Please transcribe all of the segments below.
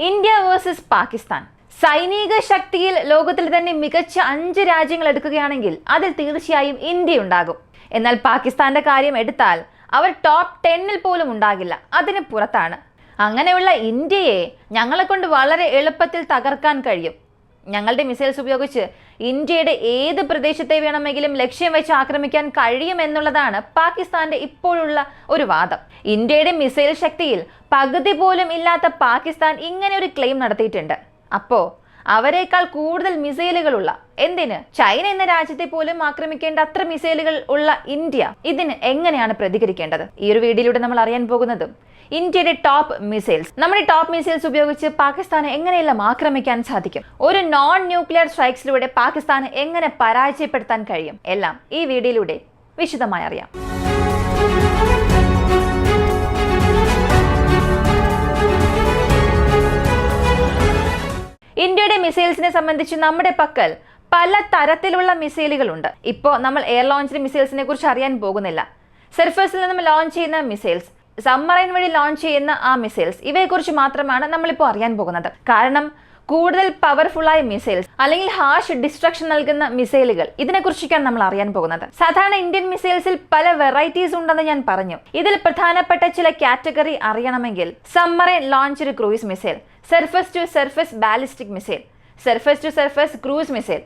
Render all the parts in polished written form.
India versus Pakistan. സൈനിക ശക്തിയിൽ ലോകത്തിൽ തന്നെ മികച്ച 5 രാജ്യങ്ങൾ എടുക്കുകയാണെങ്കിൽ അതിൽ തീർച്ചയായും ഇന്ത്യ ഉണ്ടാകും. എന്നാൽ പാകിസ്ഥാന്റെ കാര്യം എടുത്താൽ അവർ ടോപ്പ് 10-ൽ പോലും ഉണ്ടാകില്ല, അതിന് പുറത്താണ്. അങ്ങനെയുള്ള ഇന്ത്യയെ ഞങ്ങളെ കൊണ്ട് വളരെ എളുപ്പത്തിൽ തകർക്കാൻ കഴിയും. ഞങ്ങളുടെ മിസൈൽസ് ഉപയോഗിച്ച് ഇന്ത്യയുടെ ഏത് പ്രദേശത്തെ വേണമെങ്കിലും ലക്ഷ്യം വെച്ച് ആക്രമിക്കാൻ കഴിയുമെന്നുള്ളതാണ് പാകിസ്ഥാന്റെ ഇപ്പോഴുള്ള ഒരു വാദം. ഇന്ത്യയുടെ മിസൈൽ ശക്തിയിൽ പകുതി പോലും ഇല്ലാത്ത പാകിസ്ഥാൻ ഇങ്ങനെ ഒരു ക്ലെയിം നടത്തിയിട്ടുണ്ട്. അപ്പോ അവരെക്കാൾ കൂടുതൽ മിസൈലുകളുള്ള, എന്തിന് ചൈന എന്ന രാജ്യത്തെ പോലും ആക്രമിക്കേണ്ട അത്ര മിസൈലുകൾ ഉള്ള ഇന്ത്യ ഇതിന് എങ്ങനെയാണ് പ്രതികരിക്കേണ്ടത്? ഈ ഒരു വീഡിയോയിലൂടെ നമ്മൾ അറിയാൻ പോകുന്നതും ഇന്ത്യയുടെ ടോപ്പ് മിസൈൽസ്, നമ്മുടെ ടോപ്പ് മിസൈൽസ് ഉപയോഗിച്ച് പാകിസ്ഥാനെ എങ്ങനെയെല്ലാം ആക്രമിക്കാൻ സാധിക്കും, ഒരു നോൺ ന്യൂക്ലിയർ സ്ട്രൈക്സിലൂടെ പാകിസ്ഥാനെ എങ്ങനെ പരാജയപ്പെടുത്താൻ കഴിയും, എല്ലാം ഈ വീഡിയോയിലൂടെ വിശദമായി അറിയാം. ഇന്ത്യയുടെ മിസൈൽസിനെ സംബന്ധിച്ച് നമ്മുടെ പക്കൽ പല തരത്തിലുള്ള മിസൈലുകളുണ്ട്. ഇപ്പോൾ നമ്മൾ എയർ ലോഞ്ച് മിസൈൽസിനെ കുറിച്ച് അറിയാൻ പോകുന്നില്ല. സർഫസിൽ നിന്നും ലോഞ്ച് ചെയ്യുന്ന മിസൈൽസ്, സബ്മറൈൻ വഴി ലോഞ്ച് ചെയ്യുന്ന ആ മിസൈൽസ്, ഇവയെക്കുറിച്ച് മാത്രമാണ് നമ്മളിപ്പോൾ അറിയാൻ പോകുന്നത്. കാരണം കൂടുതൽ പവർഫുള്ളായ മിസൈൽസ് അല്ലെങ്കിൽ ഹാർഷ് ഡിസ്ട്രക്ഷൻ നൽകുന്ന മിസൈലുകൾ, ഇതിനെക്കുറിച്ചൊക്കെയാണ് നമ്മൾ അറിയാൻ പോകുന്നത്. സാധാരണ ഇന്ത്യൻ മിസൈൽസിൽ പല വെറൈറ്റീസ് ഉണ്ടെന്ന് ഞാൻ പറഞ്ഞു. ഇതിൽ പ്രധാനപ്പെട്ട ചില കാറ്റഗറി അറിയണമെങ്കിൽ submarine launched cruise missile, surface to surface ballistic missile, surface to surface cruise missile,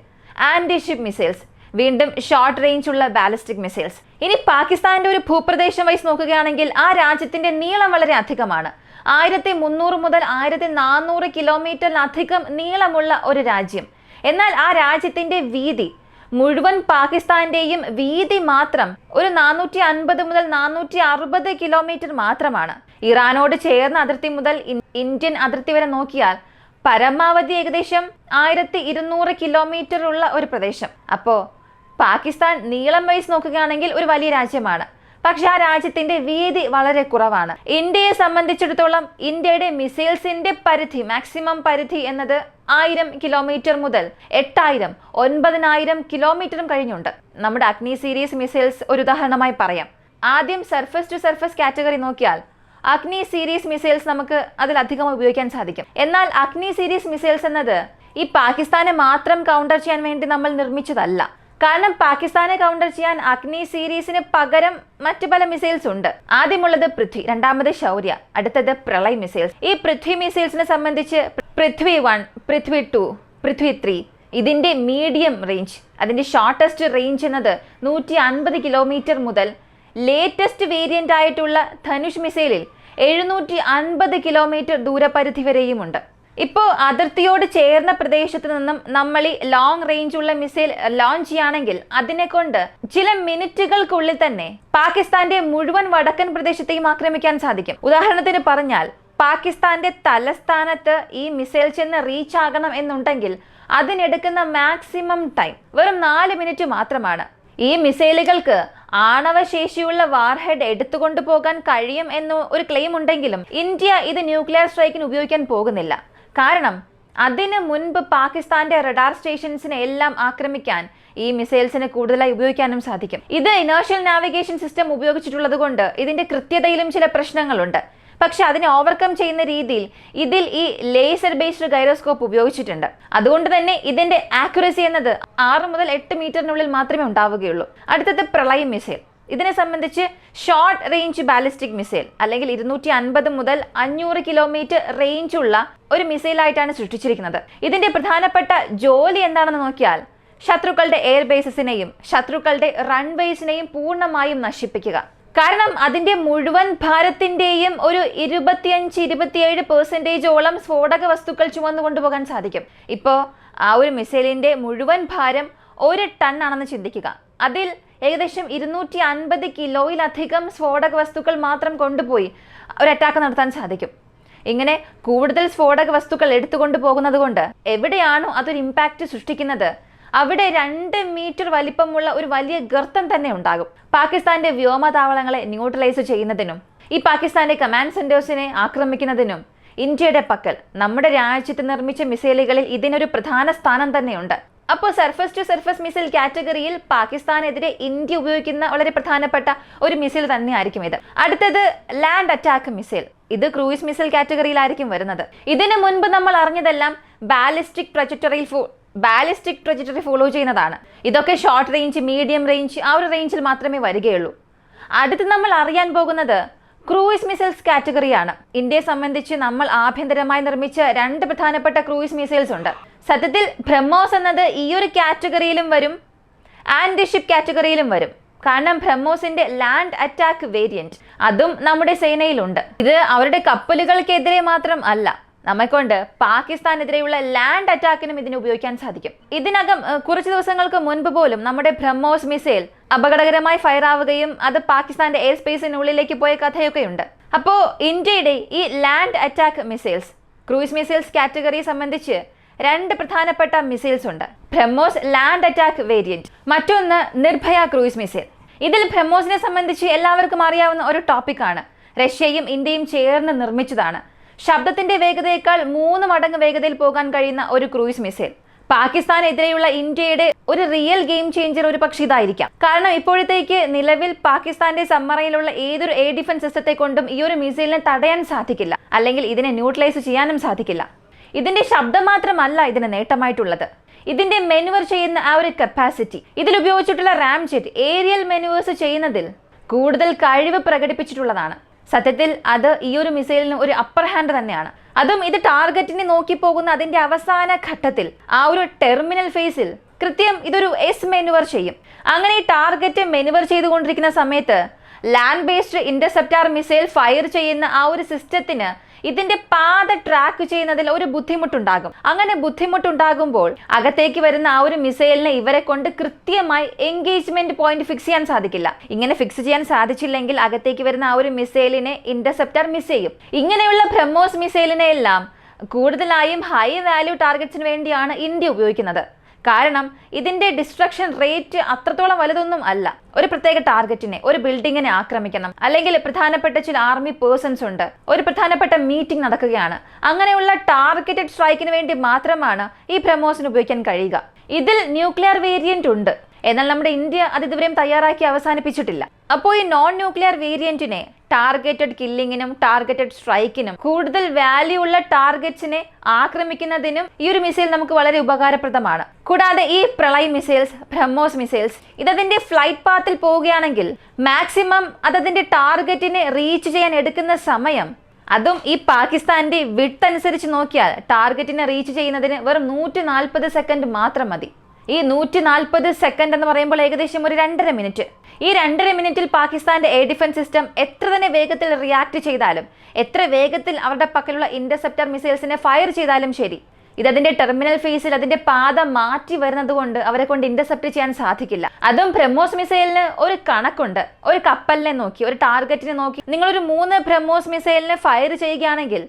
anti ship missiles, വീണ്ടും ഷോർട്ട് റേഞ്ച് ഉള്ള ബാലിസ്റ്റിക് മിസൈൽസ്. ഇനി പാകിസ്ഥാന്റെ ഒരു ഭൂപ്രദേശം വൈസ് നോക്കുകയാണെങ്കിൽ ആ രാജ്യത്തിന്റെ നീളം വളരെ അധികമാണ്. 1300 മുതൽ 1400 കിലോമീറ്ററിലധികം നീളമുള്ള ഒരു രാജ്യം. എന്നാൽ ആ രാജ്യത്തിന്റെ വീതി, മുഴുവൻ പാകിസ്ഥാന്റെയും വീതി മാത്രം ഒരു 450 മുതൽ 460 കിലോമീറ്റർ മാത്രമാണ്. ഇറാനോട് ചേർന്ന അതിർത്തി മുതൽ ഇന്ത്യൻ അതിർത്തി വരെ നോക്കിയാൽ പരമാവധി ഏകദേശം 1200 കിലോമീറ്റർ ഉള്ള ഒരു പ്രദേശം. അപ്പോ പാകിസ്ഥാൻ നീളം വൈസ് നോക്കുകയാണെങ്കിൽ ഒരു വലിയ രാജ്യമാണ്, പക്ഷെ ആ രാജ്യത്തിന്റെ വീതി വളരെ കുറവാണ്. ഇന്ത്യയെ സംബന്ധിച്ചിടത്തോളം ഇന്ത്യയുടെ മിസൈൽസിന്റെ പരിധി, മാക്സിമം പരിധി എന്നത് 1000 കിലോമീറ്റർ മുതൽ 8000, 9000 കിലോമീറ്ററും കഴിഞ്ഞുണ്ട്. നമ്മുടെ അഗ്നി സീരീസ് മിസൈൽസ് ഒരു ഉദാഹരണമായി പറയാം. ആദ്യം സർഫസ് ടു സർഫസ് കാറ്റഗറി നോക്കിയാൽ അഗ്നി സീരീസ് മിസൈൽസ് നമുക്ക് അതിലധികം ഉപയോഗിക്കാൻ സാധിക്കും. എന്നാൽ അഗ്നി സീരീസ് മിസൈൽസ് എന്നത് ഈ പാകിസ്ഥാനെ മാത്രം കൗണ്ടർ ചെയ്യാൻ വേണ്ടി നമ്മൾ നിർമ്മിച്ചതല്ല. കാരണം പാകിസ്ഥാനെ കൗണ്ടർ ചെയ്യാൻ അഗ്നി സീരീസിന് പകരം മറ്റു പല മിസൈൽസ് ഉണ്ട്. ആദ്യമുള്ളത് പൃഥ്വി, രണ്ടാമത് ശൗര്യ, അടുത്തത് പ്രളയ് മിസൈൽസ്. ഈ പൃഥ്വി മിസൈൽസിനെ സംബന്ധിച്ച് പൃഥ്വി 1, പൃഥ്വി 2, പൃഥ്വി 3 ഇതിന്റെ മീഡിയം റേഞ്ച്, അതിന്റെ ഷോർട്ടസ്റ്റ് റേഞ്ച് എന്നത് 150 കിലോമീറ്റർ മുതൽ ലേറ്റസ്റ്റ് വേരിയന്റ് ആയിട്ടുള്ള ധനുഷ് മിസൈലിൽ 750 കിലോമീറ്റർ ദൂരപരിധി വരെയുമുണ്ട്. ഇപ്പോൾ അതിർത്തിയോട് ചേർന്ന പ്രദേശത്ത് നിന്നും നമ്മൾ ഈ ലോങ് റേഞ്ച് ഉള്ള മിസൈൽ ലോഞ്ച് ചെയ്യുകയാണെങ്കിൽ അതിനെ കൊണ്ട് ചില മിനിറ്റുകൾക്കുള്ളിൽ തന്നെ പാകിസ്ഥാന്റെ മുഴുവൻ വടക്കൻ പ്രദേശത്തെയും ആക്രമിക്കാൻ സാധിക്കും. ഉദാഹരണത്തിന് പറഞ്ഞാൽ പാകിസ്ഥാന്റെ തലസ്ഥാനത്ത് ഈ മിസൈൽ ചെന്ന് റീച്ച് ആകണം എന്നുണ്ടെങ്കിൽ അതിനെടുക്കുന്ന മാക്സിമം ടൈം വെറും 4 മിനിറ്റ് മാത്രമാണ്. ഈ മിസൈലുകൾക്ക് ആണവശേഷിയുള്ള വാർഹെഡ് എടുത്തുകൊണ്ടു പോകാൻ കഴിയും എന്ന് ഒരു ക്ലെയിം ഉണ്ടെങ്കിലും ഇന്ത്യ ഇത് ന്യൂക്ലിയർ സ്ട്രൈക്കിന് ഉപയോഗിക്കാൻ പോകുന്നില്ല. കാരണം അതിന് മുൻപ് പാകിസ്ഥാന്റെ റഡാർ സ്റ്റേഷൻസിനെ എല്ലാം ആക്രമിക്കാൻ ഈ മിസൈൽസിനെ കൂടുതലായി ഉപയോഗിക്കാനും സാധിക്കും. ഇത് ഇനേർഷ്യൽ നാവിഗേഷൻ സിസ്റ്റം ഉപയോഗിച്ചിട്ടുള്ളത് കൊണ്ട് ഇതിന്റെ കൃത്യതയിലും ചില പ്രശ്നങ്ങളുണ്ട്. പക്ഷെ അതിനെ ഓവർകം ചെയ്യുന്ന രീതിയിൽ ഇതിൽ ഈ ലേസർ ബേസ്ഡ് ഗൈറോസ്കോപ്പ് ഉപയോഗിച്ചിട്ടുണ്ട്. അതുകൊണ്ട് തന്നെ ഇതിന്റെ ആക്യുറസി എന്നത് 6 മുതൽ 8 മീറ്ററിനുള്ളിൽ മാത്രമേ ഉണ്ടാവുകയുള്ളൂ. അടുത്തത് പ്രളയ് മിസൈൽ. ഇതിനെ സംബന്ധിച്ച് ഷോർട്ട് റേഞ്ച് ബാലിസ്റ്റിക് മിസൈൽ, അല്ലെങ്കിൽ 250 മുതൽ 500 കിലോമീറ്റർ റേഞ്ച് ഉള്ള ഒരു മിസൈലായിട്ടാണ് സൃഷ്ടിച്ചിരിക്കുന്നത്. ഇതിന്റെ പ്രധാനപ്പെട്ട ജോലി എന്താണെന്ന് നോക്കിയാൽ ശത്രുക്കളുടെ എയർ ബേസസിനെയും ശത്രുക്കളുടെ റൺവേസിനെയും പൂർണ്ണമായും നശിപ്പിക്കുക. കാരണം അതിന്റെ മുഴുവൻ ഭാരത്തിന്റെയും ഒരു 25-27% സ്ഫോടക വസ്തുക്കൾ ചുമന്നു കൊണ്ടുപോകാൻ സാധിക്കും. ഇപ്പോൾ ആ ഒരു മിസൈലിന്റെ മുഴുവൻ ഭാരം 1 ടൺ ആണെന്ന് ചിന്തിക്കുക. അതിൽ ഏകദേശം 250 കിലോയിലധികം സ്ഫോടക വസ്തുക്കൾ മാത്രം കൊണ്ടുപോയി ഒരു അറ്റാക്ക് നടത്താൻ സാധിക്കും. ഇങ്ങനെ കൂടുതൽ സ്ഫോടക വസ്തുക്കൾ എടുത്തുകൊണ്ടു പോകുന്നത് കൊണ്ട് എവിടെയാണോ അതൊരു ഇമ്പാക്റ്റ് സൃഷ്ടിക്കുന്നത് അവിടെ 2 മീറ്റർ വലിപ്പമുള്ള ഒരു വലിയ ഗർത്തം തന്നെ ഉണ്ടാകും. പാകിസ്ഥാന്റെ വ്യോമതാവളങ്ങളെ ന്യൂട്രലൈസ് ചെയ്യുന്നതിനും ഈ പാകിസ്ഥാന്റെ കമാൻഡ് സെന്റേഴ്സിനെ ആക്രമിക്കുന്നതിനും ഇന്ത്യയുടെ പക്കൽ നമ്മുടെ രാജ്യത്ത് നിർമ്മിച്ച മിസൈലുകളിൽ ഇതിനൊരു പ്രധാന സ്ഥാനം തന്നെയുണ്ട്. അപ്പോൾ സർഫസ് ടു സർഫസ് മിസൈൽ കാറ്റഗറിയിൽ പാകിസ്ഥാനെതിരെ ഇന്ത്യ ഉപയോഗിക്കുന്ന വളരെ പ്രധാനപ്പെട്ട ഒരു മിസൈൽ തന്നെയായിരിക്കും ഇത്. അടുത്തത് ലാൻഡ് അറ്റാക്ക് മിസൈൽ. ഇത് ക്രൂയിസ് മിസൈൽ കാറ്റഗറിയിലായിരിക്കും വരുന്നത്. ഇതിനു മുൻപ് നമ്മൾ അറിഞ്ഞതെല്ലാം ബാലിസ്റ്റിക് ട്രജക്ടറി ഫോളോ ചെയ്യുന്നതാണ്. ഇതൊക്കെ ഷോർട്ട് റേഞ്ച്, മീഡിയം റേഞ്ച്, ആ ഒരു റേഞ്ചിൽ മാത്രമേ വരികയുള്ളൂ. അടുത്ത് നമ്മൾ അറിയാൻ പോകുന്നത് ക്രൂയിസ് മിസൈൽസ് കാറ്റഗറിയാണ്. ഇന്ത്യയെ സംബന്ധിച്ച് നമ്മൾ ആഭ്യന്തരമായി നിർമ്മിച്ച 2 പ്രധാനപ്പെട്ട ക്രൂയിസ് മിസൈൽസ് ഉണ്ട്. സത്യത്തിൽ ബ്രഹ്മോസ് എന്നത് ഈ ഒരു കാറ്റഗറിയിലും വരും, ആന്റി ഷിപ്പ് കാറ്റഗറിയിലും വരും. കാരണം ബ്രഹ്മോസിന്റെ ലാൻഡ് അറ്റാക്ക് വേരിയന്റ് അതും നമ്മുടെ സേനയിലുണ്ട്. ഇത് അവരുടെ കപ്പലുകൾക്കെതിരെ മാത്രം അല്ല, നമ്മെക്കൊണ്ട് പാകിസ്ഥാനെതിരെയുള്ള ലാൻഡ് അറ്റാക്കിനും ഇതിനെ ഉപയോഗിക്കാൻ സാധിക്കും. ഇതിനകം കുറച്ച് ദിവസങ്ങൾക്ക് മുൻപ് പോലും നമ്മുടെ ബ്രഹ്മോസ് മിസൈൽ അപകടകരമായി ഫയർ ആവുകയും അത് പാകിസ്ഥാന്റെ എയർ സ്പേസിനുള്ളിലേക്ക് പോയ കഥയൊക്കെയുണ്ട്. അപ്പോൾ ഇന്ത്യയുടെ ഈ land attack missiles, cruise missiles കാറ്റഗറിയെ സംബന്ധിച്ച് 2 പ്രധാനപ്പെട്ട മിസൈൽസ് ഉണ്ട്. ബ്രഹ്മോസ് ലാൻഡ് അറ്റാക്ക് വേരിയന്റ്, മറ്റൊന്ന് നിർഭയ ക്രൂയിസ് മിസൈൽ. ഇതിൽ ബ്രഹ്മോസിനെ സംബന്ധിച്ച് എല്ലാവർക്കും അറിയാവുന്ന ഒരു ടോപ്പിക്കാണ്. റഷ്യയും ഇന്ത്യയും ചേർന്ന് നിർമ്മിച്ചതാണ്. ശബ്ദത്തിന്റെ വേഗതയേക്കാൾ 3 മടങ്ങ് വേഗതയിൽ പോകാൻ കഴിയുന്ന ഒരു ക്രൂയിസ് മിസൈൽ. പാകിസ്ഥാനെതിരെയുള്ള ഇന്ത്യയുടെ ഒരു റിയൽ ഗെയിം ചേഞ്ചർ ഒരു പക്ഷേ ഇതായിരിക്കാം. കാരണം ഇപ്പോഴത്തേക്ക് നിലവിൽ പാകിസ്ഥാന്റെ സബ്മറൈനിലുള്ള ഏതൊരു എയർ ഡിഫൻസ് സിസ്റ്റത്തെ കൊണ്ടും ഈ ഒരു മിസൈലിനെ തടയാൻ സാധിക്കില്ല, അല്ലെങ്കിൽ ഇതിനെ ന്യൂട്രലൈസ് ചെയ്യാനും സാധിക്കില്ല. ഇതിന്റെ ശബ്ദം മാത്രമല്ല ഇതിന് നേട്ടമായിട്ടുള്ളത്, ഇതിന്റെ മെനുവർ ചെയ്യുന്ന ആ ഒരു കപ്പാസിറ്റി. ഇതിൽ ഉപയോഗിച്ചിട്ടുള്ള റാം ജെറ്റ് ഏരിയൽ മെനുവേഴ്സ് ചെയ്യുന്നതിൽ കൂടുതൽ കഴിവ് പ്രകടിപ്പിച്ചിട്ടുള്ളതാണ്. സത്യത്തിൽ അത് ഈ ഒരു മിസൈലിന് ഒരു അപ്പർ ഹാൻഡ് തന്നെയാണ്. അതും ഇത് ടാർഗറ്റിനെ നോക്കി പോകുന്ന അതിന്റെ അവസാന ഘട്ടത്തിൽ ആ ഒരു ടെർമിനൽ ഫേസിൽ കൃത്യം ഇതൊരു എസ് മെനുവർ ചെയ്യും. അങ്ങനെ ഈ ടാർഗറ്റ് മെനുവർ ചെയ്തുകൊണ്ടിരിക്കുന്ന സമയത്ത് ലാൻഡ് ബേസ്ഡ് ഇന്റർസെപ്റ്റാർ മിസൈൽ ഫയർ ചെയ്യുന്ന ആ ഒരു സിസ്റ്റത്തിന് ഇതിന്റെ പാത ട്രാക്ക് ചെയ്യുന്നതിൽ ഒരു ബുദ്ധിമുട്ടുണ്ടാകും. അങ്ങനെ ബുദ്ധിമുട്ടുണ്ടാകുമ്പോൾ അകത്തേക്ക് വരുന്ന ആ ഒരു മിസൈലിനെ ഇവരെ കൊണ്ട് കൃത്യമായി എൻഗേജ്മെന്റ് പോയിന്റ് ഫിക്സ് ചെയ്യാൻ സാധിക്കില്ല. ഇങ്ങനെ ഫിക്സ് ചെയ്യാൻ സാധിച്ചില്ലെങ്കിൽ അകത്തേക്ക് വരുന്ന ആ ഒരു മിസൈലിനെ ഇന്റർസെപ്റ്റർ മിസ് ചെയ്യും. ഇങ്ങനെയുള്ള ബ്രഹ്മോസ് മിസൈലിനെ എല്ലാം കൂടുതലായും ഹൈ വാല്യൂ ടാർഗറ്റ്സിന് വേണ്ടിയാണ് ഇന്ത്യ ഉപയോഗിക്കുന്നത്. കാരണം ഇതിന്റെ ഡിസ്ട്രക്ഷൻ റേറ്റ് അത്രത്തോളം വലുതൊന്നും അല്ല. ഒരു പ്രത്യേക ടാർഗറ്റിനെ, ഒരു ബിൽഡിങ്ങിനെ ആക്രമിക്കണം, അല്ലെങ്കിൽ പ്രധാനപ്പെട്ട ചില ആർമി പേഴ്സൺസ് ഉണ്ട്, ഒരു പ്രധാനപ്പെട്ട മീറ്റിംഗ് നടക്കുകയാണ്, അങ്ങനെയുള്ള ടാർഗറ്റഡ് സ്ട്രൈക്കിന് വേണ്ടി മാത്രമാണ് ഈ ബ്രഹ്മോസിന് ഉപയോഗിക്കാൻ കഴിയുക. ഇതിൽ ന്യൂക്ലിയർ വേരിയന്റ് ഉണ്ട്, എന്നാൽ നമ്മുടെ ഇന്ത്യ അത് ഇതുവരെയും തയ്യാറാക്കി അവസാനിപ്പിച്ചിട്ടില്ല. അപ്പോൾ ഈ നോൺ ന്യൂക്ലിയർ വേരിയന്റിനെ ടാർഗറ്റഡ് കില്ലിങ്ങിനും ടാർഗറ്റഡ് സ്ട്രൈക്കിനും കൂടുതൽ വാല്യൂ ഉള്ള ടാർഗറ്റ്സിനെ ആക്രമിക്കുന്നതിനും ഈ ഒരു മിസൈൽ നമുക്ക് വളരെ ഉപകാരപ്രദമാണ്. കൂടാതെ ഈ പ്രളയ് മിസൈൽസ്, ബ്രഹ്മോസ് മിസൈൽസ് ഇതതിന്റെ ഫ്ലൈറ്റ് പാത്തിൽ പോവുകയാണെങ്കിൽ മാക്സിമം അതതിന്റെ ടാർഗറ്റിനെ റീച്ച് ചെയ്യാൻ എടുക്കുന്ന സമയം, അതും ഈ പാകിസ്ഥാന്റെ വിഡ്ത്ത് അനുസരിച്ച് നോക്കിയാൽ ടാർഗറ്റിനെ റീച്ച് ചെയ്യുന്നതിന് വെറും 140 സെക്കൻഡ് മാത്രം മതി. ഈ 140 സെക്കൻഡ് എന്ന് പറയുമ്പോൾ ഏകദേശം ഒരു 2.5 മിനിറ്റ്. ഈ 2.5 മിനിറ്റിൽ പാകിസ്ഥാന്റെ എയർ ഡിഫൻസ് സിസ്റ്റം എത്ര തന്നെ വേഗത്തിൽ റിയാക്ട് ചെയ്താലും, എത്ര വേഗത്തിൽ അവരുടെ പക്കലുള്ള ഇന്റർസെപ്റ്റർ മിസൈൽസിനെ ഫയർ ചെയ്താലും ശരി, ഇതതിന്റെ ടെർമിനൽ ഫേസിൽ അതിന്റെ പാത മാറ്റി വരുന്നത് കൊണ്ട് അവരെ കൊണ്ട് ഇന്റർസെപ്റ്റ് ചെയ്യാൻ സാധിക്കില്ല. അതും ബ്രഹ്മോസ് മിസൈലിന് ഒരു കണക്കുണ്ട്. ഒരു കപ്പലിനെ നോക്കി, ഒരു ടാർഗറ്റിനെ നോക്കി നിങ്ങളൊരു 3 ബ്രഹ്മോസ് മിസൈലിനെ ഫയർ ചെയ്യുകയാണെങ്കിൽ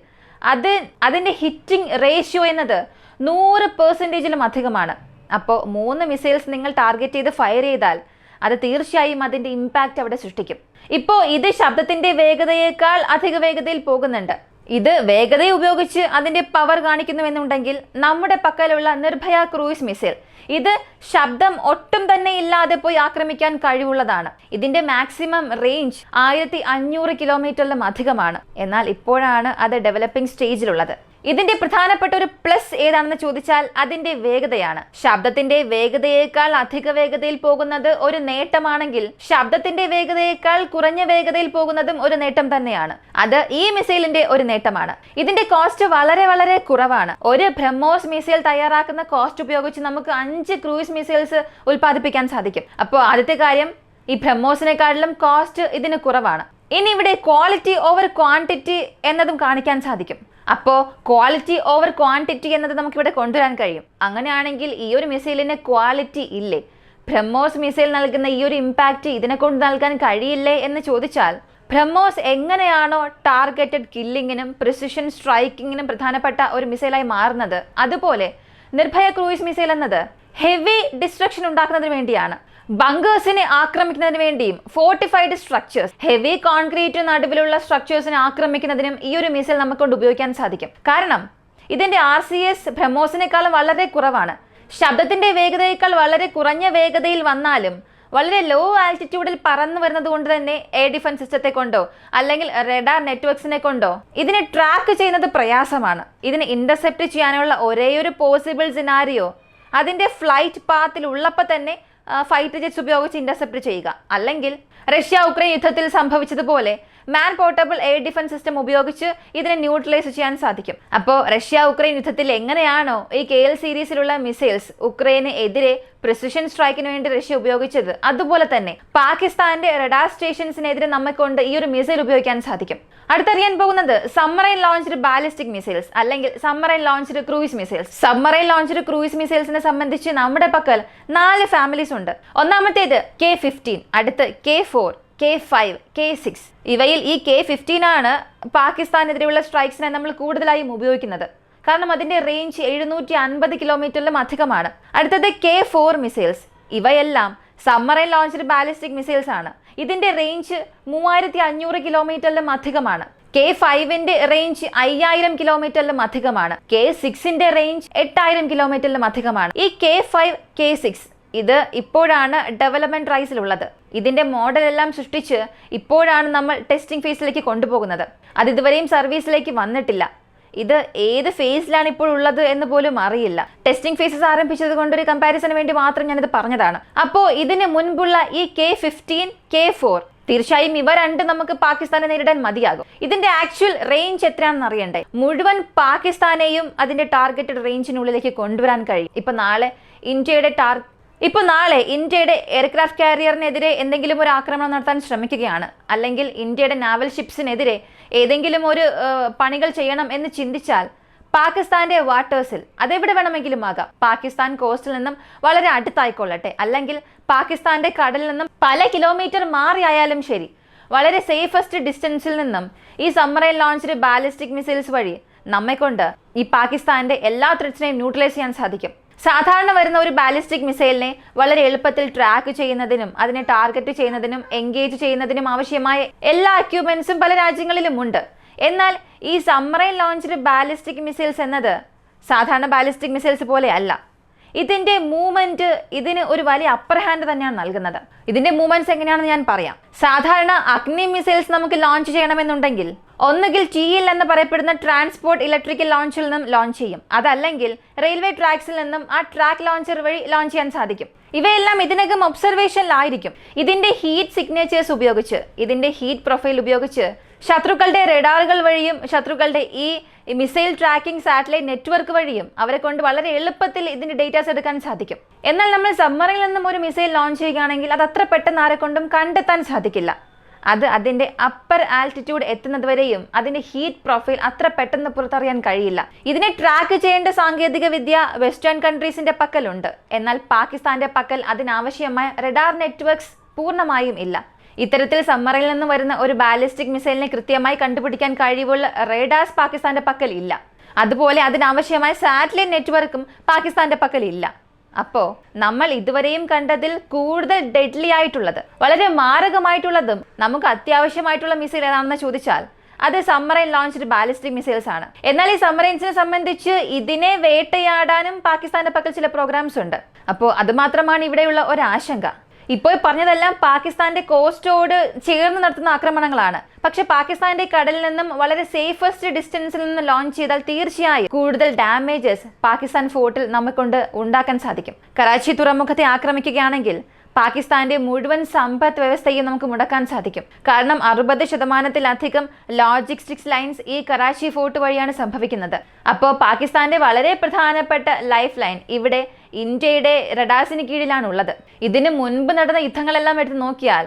അതിന്റെ ഹിറ്റിംഗ് റേഷ്യോ എന്നത് 100%-ലും അധികമാണ്. അപ്പോൾ 3 മിസൈൽസ് നിങ്ങൾ ടാർഗറ്റ് ചെയ്ത് ഫയർ ചെയ്താൽ അത് തീർച്ചയായും അതിന്റെ ഇമ്പാക്റ്റ് അവിടെ സൃഷ്ടിക്കും. ഇപ്പോൾ ഇത് ശബ്ദത്തിന്റെ വേഗതയേക്കാൾ അധിക വേഗതയിൽ പോകുന്നുണ്ട്. ഇത് വേഗതയെ ഉപയോഗിച്ച് അതിന്റെ പവർ കാണിക്കുന്നുവെന്നുണ്ടെങ്കിൽ നമ്മുടെ പക്കലുള്ള നിർഭയ ക്രൂയിസ് മിസൈൽ ഇത് ശബ്ദം ഒട്ടും തന്നെ ഇല്ലാതെ പോയി ആക്രമിക്കാൻ കഴിവുള്ളതാണ്. ഇതിന്റെ മാക്സിമം റേഞ്ച് 1500 കിലോമീറ്ററിലും അധികമാണ്. എന്നാൽ ഇപ്പോഴാണ് അത് ഡെവലപ്പിംഗ് സ്റ്റേജിലുള്ളത്. ഇതിന്റെ പ്രധാനപ്പെട്ട ഒരു പ്ലസ് ഏതാണെന്ന് ചോദിച്ചാൽ അതിന്റെ വേഗതയാണ്. ശബ്ദത്തിന്റെ വേഗതയേക്കാൾ അധിക വേഗതയിൽ പോകുന്നത് ഒരു നേട്ടമാണെങ്കിൽ ശബ്ദത്തിന്റെ വേഗതയേക്കാൾ കുറഞ്ഞ വേഗതയിൽ പോകുന്നതും ഒരു നേട്ടം തന്നെയാണ്. അത് ഈ മിസൈലിന്റെ ഒരു നേട്ടമാണ്. ഇതിന്റെ കോസ്റ്റ് വളരെ വളരെ കുറവാണ്. ഒരു ബ്രഹ്മോസ് മിസൈൽ തയ്യാറാക്കുന്ന കോസ്റ്റ് ഉപയോഗിച്ച് നമുക്ക് 5 ക്രൂയിസ് മിസൈൽസ് ഉൽപ്പാദിപ്പിക്കാൻ സാധിക്കും. അപ്പോൾ ആദ്യത്തെ കാര്യം, ഈ ബ്രഹ്മോസിനെക്കാട്ടിലും കോസ്റ്റ് ഇതിന് കുറവാണ്. ഇനി ഇവിടെ ക്വാളിറ്റി ഓവർ ക്വാണ്ടിറ്റി എന്നതും കാണിക്കാൻ സാധിക്കും. അപ്പോൾ ക്വാളിറ്റി ഓവർ ക്വാണ്ടിറ്റി എന്നത് നമുക്കിവിടെ കൊണ്ടുവരാൻ കഴിയും. അങ്ങനെയാണെങ്കിൽ ഈ ഒരു മിസൈലിന് ക്വാളിറ്റി ഇല്ലേ? ബ്രഹ്മോസ് മിസൈൽ നൽകുന്ന ഈ ഒരു ഇമ്പാക്റ്റ് ഇതിനെ കൊണ്ട് നൽകാൻ കഴിയില്ലേ എന്ന് ചോദിച്ചാൽ, ബ്രഹ്മോസ് എങ്ങനെയാണോ ടാർഗറ്റഡ് കില്ലിങ്ങിനും പ്രിസിഷൻ സ്ട്രൈക്കിങ്ങിനും പ്രധാനപ്പെട്ട ഒരു മിസൈലായി മാറുന്നത്, അതുപോലെ നിർഭയ ക്രൂയിസ് മിസൈൽ എന്നത് ഹെവി ഡിസ്ട്രക്ഷൻ ഉണ്ടാക്കുന്നതിന് വേണ്ടിയാണ്. ബങ്കേഴ്സിനെ ആക്രമിക്കുന്നതിന് വേണ്ടിയും ഫോർട്ടിഫൈഡ് സ്ട്രക്ചേഴ്സ്, ഹെവി കോൺക്രീറ്റ് നടുവിലുള്ള സ്ട്രക്ചേഴ്സിനെ ആക്രമിക്കുന്നതിനും ഈ ഒരു മിസൈൽ നമുക്ക് കൊണ്ട് ഉപയോഗിക്കാൻ സാധിക്കും. കാരണം ഇതിന്റെ RCS ബ്രഹ്മോസിനേക്കാളും വളരെ കുറവാണ്. ശബ്ദത്തിന്റെ വേഗതയേക്കാൾ വളരെ കുറഞ്ഞ വേഗതയിൽ വന്നാലും വളരെ ലോ ആൾട്ടിറ്റ്യൂഡിൽ പറന്നു വരുന്നത് കൊണ്ട് തന്നെ എയർ ഡിഫൻസ് സിസ്റ്റത്തെ കൊണ്ടോ അല്ലെങ്കിൽ റഡാർ നെറ്റ്വർക്സിനെ കൊണ്ടോ ഇതിനെ ട്രാക്ക് ചെയ്യുന്നത് പ്രയാസമാണ്. ഇതിനെ ഇന്റർസെപ്റ്റ് ചെയ്യാനുള്ള ഒരേയൊരു പോസിബിൾ സിനാരിയോ അതിന്റെ ഫ്ലൈറ്റ് പാത്തിൽ ഉള്ളപ്പോൾ തന്നെ ഫൈറ്റർ ജെറ്റ്സ് ഉപയോഗിച്ച് ഇന്റർസെപ്റ്റ് ചെയ്യുക, അല്ലെങ്കിൽ റഷ്യ ഉക്രൈൻ യുദ്ധത്തിൽ സംഭവിച്ചതുപോലെ man portable air defence system ഉപയോഗിച്ച് ഇതിനെ ന്യൂട്രലൈസ് ചെയ്യാൻ സാധിക്കും. അപ്പോൾ റഷ്യ ഉക്രൈൻ യുദ്ധത്തിൽ എങ്ങനെയാണോ ഈ KL സീരീസിലുള്ള മിസൈൽസ് ഉക്രൈന് എതിരെ പ്രിസിഷൻ സ്ട്രൈക്കിന് വേണ്ടി റഷ്യ ഉപയോഗിച്ചത്, അതുപോലെ തന്നെ പാകിസ്ഥാന്റെ റഡാർ സ്റ്റേഷൻസിനെതിരെ നമ്മെക്കൊണ്ട് ഈ ഒരു മിസൈൽ ഉപയോഗിക്കാൻ സാധിക്കും. അടുത്തറിയാൻ പോകുന്നത് സബ്മറൈൻ ലോഞ്ച്ഡ് ബാലിസ്റ്റിക് മിസൈൽസ് അല്ലെങ്കിൽ submarine launched cruise missiles. Submarine launched cruise മിസൈൽസിനെ സംബന്ധിച്ച് നമ്മുടെ പക്കൽ 4 ഫാമിലീസ് ഉണ്ട്. ഒന്നാമത്തേത് K-15, അടുത്ത് K-4, K-5, K-6. ഇവയിൽ ഈ K-15 ആണ് പാകിസ്ഥാനെതിരെയുള്ള സ്ട്രൈക്സിനെ നമ്മൾ കൂടുതലായും ഉപയോഗിക്കുന്നത്. കാരണം അതിന്റെ റേഞ്ച് 750 കിലോമീറ്ററിലും അധികമാണ്. അടുത്തത് K-4 മിസൈൽസ്. ഇവയെല്ലാം സബ്മറൈൻ ലോഞ്ച്ഡ് ബാലിസ്റ്റിക് മിസൈൽസ് ആണ്. ഇതിന്റെ റേഞ്ച് 3500 കിലോമീറ്ററിലും അധികമാണ്. K-5ന്റെ റേഞ്ച് 5000 കിലോമീറ്ററിലും അധികമാണ്. K-6ന്റെ റേഞ്ച് 8000 കിലോമീറ്ററിലും അധികമാണ്. ഈ K-5, K-6 ഇത് ഇപ്പോഴാണ് ഡെവലപ്മെന്റ് റൈസിലുള്ളത്. ഇതിന്റെ മോഡൽ എല്ലാം സൃഷ്ടിച്ച് ഇപ്പോഴാണ് നമ്മൾ ടെസ്റ്റിംഗ് ഫേസിലേക്ക് കൊണ്ടുപോകുന്നത്. അത് ഇതുവരെയും സർവീസിലേക്ക് വന്നിട്ടില്ല. ഇത് ഏത് ഫേസിലാണ് ഇപ്പോൾ ഉള്ളത് എന്ന് പോലും അറിയില്ല. ടെസ്റ്റിംഗ് ഫേസസ് ആരംഭിച്ചത് കൊണ്ട് ഒരു കമ്പാരിസന് വേണ്ടി മാത്രം ഞാനിത് പറഞ്ഞതാണ്. അപ്പോൾ ഇതിന് മുൻപുള്ള ഈ K-15, K-4 തീർച്ചയായും ഇവ രണ്ടും നമുക്ക് പാകിസ്ഥാനെ നേരിടാൻ മതിയാകും. ഇതിന്റെ ആക്ച്വൽ റേഞ്ച് എത്രയാണെന്ന് അറിയണ്ടേ? മുഴുവൻ പാകിസ്ഥാനെയും അതിന്റെ ടാർഗറ്റഡ് റേഞ്ചിനുള്ളിലേക്ക് കൊണ്ടുവരാൻ കഴിയും. ഇപ്പൊ നാളെ ഇന്ത്യയുടെ എയർക്രാഫ്റ്റ് കാരിയറിനെതിരെ എന്തെങ്കിലും ഒരു ആക്രമണം നടത്താൻ ശ്രമിക്കുകയാണ്, അല്ലെങ്കിൽ ഇന്ത്യയുടെ നാവൽ ഷിപ്സിനെതിരെ ഏതെങ്കിലും ഒരു പണികൾ ചെയ്യണം എന്ന് ചിന്തിച്ചാൽ പാകിസ്ഥാന്റെ വാട്ടേഴ്സിൽ, അതെവിടെ വേണമെങ്കിലും ആകാം, പാകിസ്ഥാൻ കോസ്റ്റിൽ നിന്നും വളരെ അടുത്തായിക്കൊള്ളട്ടെ, അല്ലെങ്കിൽ പാകിസ്ഥാന്റെ കടലിൽ നിന്നും പല കിലോമീറ്റർ മാറിയായാലും ശരി, വളരെ സേഫസ്റ്റ് ഡിസ്റ്റൻസിൽ നിന്നും ഈ സബ്മറൈൻ ലോഞ്ച്ഡ് ബാലിസ്റ്റിക് മിസൈൽസ് വഴി നമ്മെക്കൊണ്ട് ഈ പാകിസ്ഥാന്റെ എല്ലാ ത്രെറ്റ്സിനെയും ന്യൂട്രലൈസ് ചെയ്യാൻ സാധിക്കും. സാധാരണ വരുന്ന ഒരു ബാലിസ്റ്റിക് മിസൈലിനെ വളരെ എളുപ്പത്തിൽ ട്രാക്ക് ചെയ്യുന്നതിനും അതിനെ ടാർഗറ്റ് ചെയ്യുന്നതിനും എൻഗേജ് ചെയ്യുന്നതിനും ആവശ്യമായ എല്ലാ എക്യുപ്മെന്റ്സും പല രാജ്യങ്ങളിലും ഉണ്ട്. എന്നാൽ ഈ സബ്മറൈൻ ലോഞ്ച്ഡ് ബാലിസ്റ്റിക് മിസൈൽസ് എന്നത് സാധാരണ ബാലിസ്റ്റിക് മിസൈൽസ് പോലെ അല്ല. ഇതിന്റെ മൂവ്മെന്റ് ഇതിന് ഒരു വലിയ അപ്പർ ഹാൻഡ് തന്നെയാണ് നൽകുന്നത്. ഇതിന്റെ മൂവ്മെന്റ്സ് എങ്ങനെയാണെന്ന് ഞാൻ പറയാം. സാധാരണ അഗ്നി മിസൈൽസ് നമുക്ക് ലോഞ്ച് ചെയ്യണമെന്നുണ്ടെങ്കിൽ ഒന്നുകിൽ TL എന്ന് പറയപ്പെടുന്ന ട്രാൻസ്പോർട്ട് ഇലക്ട്രിക്കൽ ലോഞ്ചിൽ നിന്നും ലോഞ്ച് ചെയ്യും, അതല്ലെങ്കിൽ റെയിൽവേ ട്രാക്സിൽ നിന്നും ആ ട്രാക്ക് ലോഞ്ചർ വഴി ലോഞ്ച് ചെയ്യാൻ സാധിക്കും. ഇവയെല്ലാം ഇതിനകം ഒബ്സർവേഷനിലായിരിക്കും. ഇതിന്റെ ഹീറ്റ് സിഗ്നേച്ചേഴ്സ് ഉപയോഗിച്ച്, ഇതിന്റെ ഹീറ്റ് പ്രൊഫൈൽ ഉപയോഗിച്ച് ശത്രുക്കളുടെ റഡാറുകൾ വഴിയും ശത്രുക്കളുടെ ഈ മിസൈൽ ട്രാക്കിംഗ് സാറ്റലൈറ്റ് നെറ്റ്വർക്ക് വഴിയും അവരെ കൊണ്ട് വളരെ എളുപ്പത്തിൽ ഇതിന്റെ ഡേറ്റാസ് എടുക്കാൻ സാധിക്കും. എന്നാൽ നമ്മൾ സബ്മറൈനിൽ നിന്നും ഒരു മിസൈൽ ലോഞ്ച് ചെയ്യുകയാണെങ്കിൽ അത് അത്ര പെട്ടെന്ന് ആരെ കൊണ്ടും കണ്ടെത്താൻ സാധിക്കില്ല. അത് അതിന്റെ അപ്പർ ആൾട്ടിറ്റ്യൂഡ് എത്തുന്നത് വരെയും അതിന്റെ ഹീറ്റ് പ്രൊഫൈൽ അത്ര പെട്ടെന്ന് പുറത്തറിയാൻ കഴിയില്ല. ഇതിനെ ട്രാക്ക് ചെയ്യേണ്ട സാങ്കേതിക വിദ്യ വെസ്റ്റേൺ കൺട്രീസിന്റെ പക്കലുണ്ട്. എന്നാൽ പാകിസ്ഥാന്റെ പക്കൽ അതിനാവശ്യമായ റഡാർ നെറ്റ്വർക്ക്സ് പൂർണ്ണമായും ഇല്ല. ഇത്തരത്തിൽ സബ്മറൈനിൽ നിന്ന് വരുന്ന ഒരു ബാലിസ്റ്റിക് മിസൈലിനെ കൃത്യമായി കണ്ടുപിടിക്കാൻ കഴിവുള്ള റേഡാർസ് പാകിസ്ഥാന്റെ പക്കൽ ഇല്ല. അതുപോലെ അതിനാവശ്യമായ സാറ്റലൈറ്റ് നെറ്റ്വർക്കും പാകിസ്ഥാന്റെ പക്കൽ ഇല്ല. അപ്പോൾ നമ്മൾ ഇതുവരെയും കണ്ടതിൽ കൂടുതൽ ഡെഡ്ലി ആയിട്ടുള്ളത്, വളരെ മാരകമായിട്ടുള്ളതും നമുക്ക് അത്യാവശ്യമായിട്ടുള്ള മിസൈൽ ഏതാണെന്ന് ചോദിച്ചാൽ അത് സബ്മറൈൻ ലോഞ്ച്ഡ് ബാലിസ്റ്റിക് മിസൈൽസ് ആണ്. എന്നാൽ ഈ സബ്മറൈൻസിനെ സംബന്ധിച്ച് ഇതിനെ വേട്ടയാടാനും പാകിസ്ഥാന്റെ പക്കൽ ചില പ്രോഗ്രാംസ് ഉണ്ട്. അപ്പോൾ അത് മാത്രമാണ് ഇവിടെയുള്ള ഒരാശങ്ക. ഇപ്പോൾ പറഞ്ഞതെല്ലാം പാകിസ്ഥാന്റെ കോസ്റ്റോട് ചേർന്ന് നടത്തുന്ന ആക്രമണങ്ങളാണ്. പക്ഷെ പാകിസ്ഥാന്റെ കടലിൽ നിന്നും വളരെ സേഫസ്റ്റ് ഡിസ്റ്റൻസിൽ നിന്ന് ലോഞ്ച് ചെയ്താൽ തീർച്ചയായും കൂടുതൽ ഡാമേജസ് പാകിസ്ഥാൻ ഫോർട്ടിൽ നമ്മെക്കൊണ്ട് ഉണ്ടാക്കാൻ സാധിക്കും. കറാച്ചി തുറമുഖത്തെ ആക്രമിക്കുകയാണെങ്കിൽ പാകിസ്ഥാന്റെ മുഴുവൻ സമ്പദ് വ്യവസ്ഥയും നമുക്ക് മുടക്കാൻ സാധിക്കും. കാരണം 60% ലോജിസ്റ്റിക്സ് ലൈൻസ് ഈ കറാച്ചി ഫോർട്ട് വഴിയാണ് സംഭവിക്കുന്നത്. അപ്പോൾ പാകിസ്ഥാന്റെ വളരെ പ്രധാനപ്പെട്ട ലൈഫ് ലൈൻ ഇവിടെ ഇന്ത്യയുടെ റഡാസിന് കീഴിലാണുള്ളത്. ഇതിന് മുൻപ് നടന്ന യുദ്ധങ്ങളെല്ലാം എടുത്ത് നോക്കിയാൽ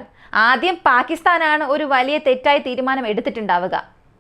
ആദ്യം പാകിസ്ഥാനാണ് ഒരു വലിയ തെറ്റായ തീരുമാനം എടുത്തിട്ടുണ്ടാവുക.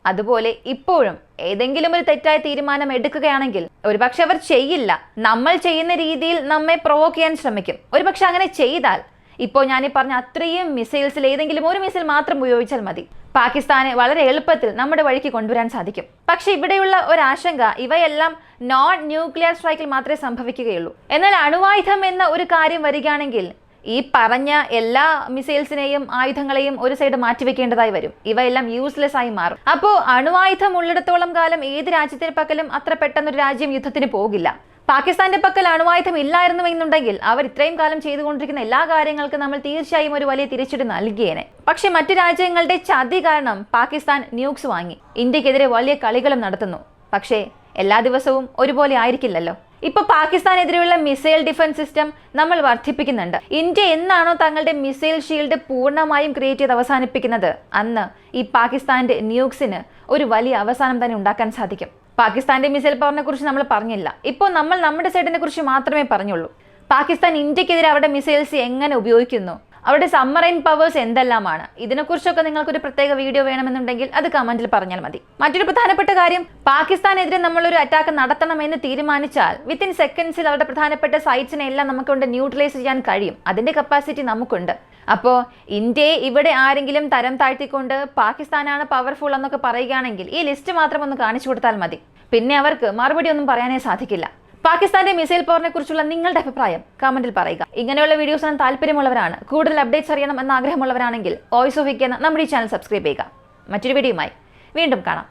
അതുപോലെ ഇപ്പോഴും ഏതെങ്കിലും ഒരു തെറ്റായ തീരുമാനം എടുക്കുകയാണെങ്കിൽ ഒരുപക്ഷെ അവർ ചെയ്യില്ല, നമ്മൾ ചെയ്യുന്ന രീതിയിൽ നമ്മെ പ്രൊവോക്ക് ചെയ്യാൻ ശ്രമിക്കും. ഒരുപക്ഷെ അങ്ങനെ ചെയ്താൽ ഇപ്പോൾ ഞാനീ പറഞ്ഞ അത്രയും മിസൈൽസിൽ ഏതെങ്കിലും ഒരു മിസൈൽ മാത്രം ഉപയോഗിച്ചാൽ മതി, പാകിസ്ഥാനെ വളരെ എളുപ്പത്തിൽ നമ്മുടെ വഴിക്ക് കൊണ്ടുവരാൻ സാധിക്കും. പക്ഷെ ഇവിടെയുള്ള ഒരാശങ്ക, ഇവയെല്ലാം നോൺ ന്യൂക്ലിയർ സ്ട്രൈക്കിൽ മാത്രമേ സംഭവിക്കുകയുള്ളൂ. എന്നാൽ അണുവായുധം എന്ന ഒരു കാര്യം വരികയാണെങ്കിൽ ഈ പറഞ്ഞ എല്ലാ മിസൈൽസിനെയും ആയുധങ്ങളെയും ഒരു സൈഡ് മാറ്റിവെക്കേണ്ടതായി വരും. ഇവയെല്ലാം യൂസ്ലെസ് ആയി മാറും. അപ്പോൾ അണുവായുധം ഉള്ളിടത്തോളം കാലം ഏത് രാജ്യത്തിന് പക്കലും അത്ര പെട്ടെന്നൊരു രാജ്യം യുദ്ധത്തിന് പോകില്ല. പാകിസ്ഥാന്റെ പക്കൽ അണുവായുധം ഇല്ലായിരുന്നുവെന്നുണ്ടെങ്കിൽ അവർ ഇത്രയും കാലം ചെയ്തുകൊണ്ടിരിക്കുന്ന എല്ലാ കാര്യങ്ങൾക്കും നമ്മൾ തീർച്ചയായും ഒരു വലിയ തിരിച്ചടി നൽകിയേനെ. പക്ഷെ മറ്റു രാജ്യങ്ങളുടെ ചതി കാരണം പാകിസ്ഥാൻ ന്യൂക്സ് വാങ്ങി ഇന്ത്യക്കെതിരെ വലിയ കളികളും നടത്തുന്നു. പക്ഷേ എല്ലാ ദിവസവും ഒരുപോലെ ആയിരിക്കില്ലല്ലോ. ഇപ്പൊ പാകിസ്ഥാനെതിരെയുള്ള മിസൈൽ ഡിഫൻസ് സിസ്റ്റം നമ്മൾ വർദ്ധിപ്പിക്കുന്നുണ്ട്. ഇന്ത്യ എന്നാണോ തങ്ങളുടെ മിസൈൽ ഷീൽഡ് പൂർണ്ണമായും ക്രിയേറ്റ് ചെയ്ത് അവസാനിപ്പിക്കുന്നത്, അന്ന് ഈ പാകിസ്ഥാന്റെ ന്യൂക്സിന് ഒരു വലിയ അവസാനം തന്നെ ഉണ്ടാക്കാൻ സാധിക്കും. പാകിസ്ഥാന്റെ മിസൈൽ പവറിനെ കുറിച്ച് നമ്മൾ പറഞ്ഞില്ല. ഇപ്പോൾ നമ്മൾ നമ്മുടെ സൈഡിനെ കുറിച്ച് മാത്രമേ പറഞ്ഞുള്ളൂ. പാകിസ്ഥാൻ ഇന്ത്യക്കെതിരെ അവരുടെ മിസൈൽസ് എങ്ങനെ ഉപയോഗിക്കുന്നു, അവരുടെ സബ്മറൈൻ പവേഴ്സ് എന്തെല്ലാമാണ്, ഇതിനെക്കുറിച്ചൊക്കെ നിങ്ങൾക്കൊരു പ്രത്യേക വീഡിയോ വേണമെന്നുണ്ടെങ്കിൽ അത് കമന്റിൽ പറഞ്ഞാൽ മതി. മറ്റൊരു പ്രധാനപ്പെട്ട കാര്യം, പാകിസ്ഥാനെതിരെ നമ്മളൊരു അറ്റാക്ക് നടത്തണമെന്ന് തീരുമാനിച്ചാൽ വിത്തിൻ സെക്കൻഡ്സിൽ അവരുടെ പ്രധാനപ്പെട്ട സൈറ്റ്സിനെ എല്ലാം നമുക്കൊണ്ട് ന്യൂട്രലൈസ് ചെയ്യാൻ കഴിയും. അതിന്റെ കപ്പാസിറ്റി നമുക്കുണ്ട്. അപ്പോൾ ഇന്ത്യയെ ഇവിടെ ആരെങ്കിലും തരം താഴ്ത്തിക്കൊണ്ട് പാകിസ്ഥാനാണ് പവർഫുൾ എന്നൊക്കെ പറയുകയാണെങ്കിൽ ഈ ലിസ്റ്റ് മാത്രം ഒന്ന് കാണിച്ചു കൊടുത്താൽ മതി. പിന്നെ അവർക്ക് മറുപടി ഒന്നും പറയാനേ സാധിക്കില്ല. പാകിസ്ഥാന്റെ മിസൈൽ പവറിനെ കുറിച്ചുള്ള നിങ്ങളുടെ അഭിപ്രായം കമന്റിൽ പറയുക. ഇങ്ങനെയുള്ള വീഡിയോസിന് താല്പര്യമുള്ളവരാണ്, കൂടുതൽ അപ്ഡേറ്റ്സ് അറിയണം എന്ന ആഗ്രഹമുള്ളവരാണെങ്കിൽ വോയിസ് ഓഫ് വിക്കി എന്ന നമ്മുടെ ഈ ചാനൽ സബ്സ്ക്രൈബ് ചെയ്യുക. മറ്റൊരു വീഡിയോയുമായി വീണ്ടും കാണാം.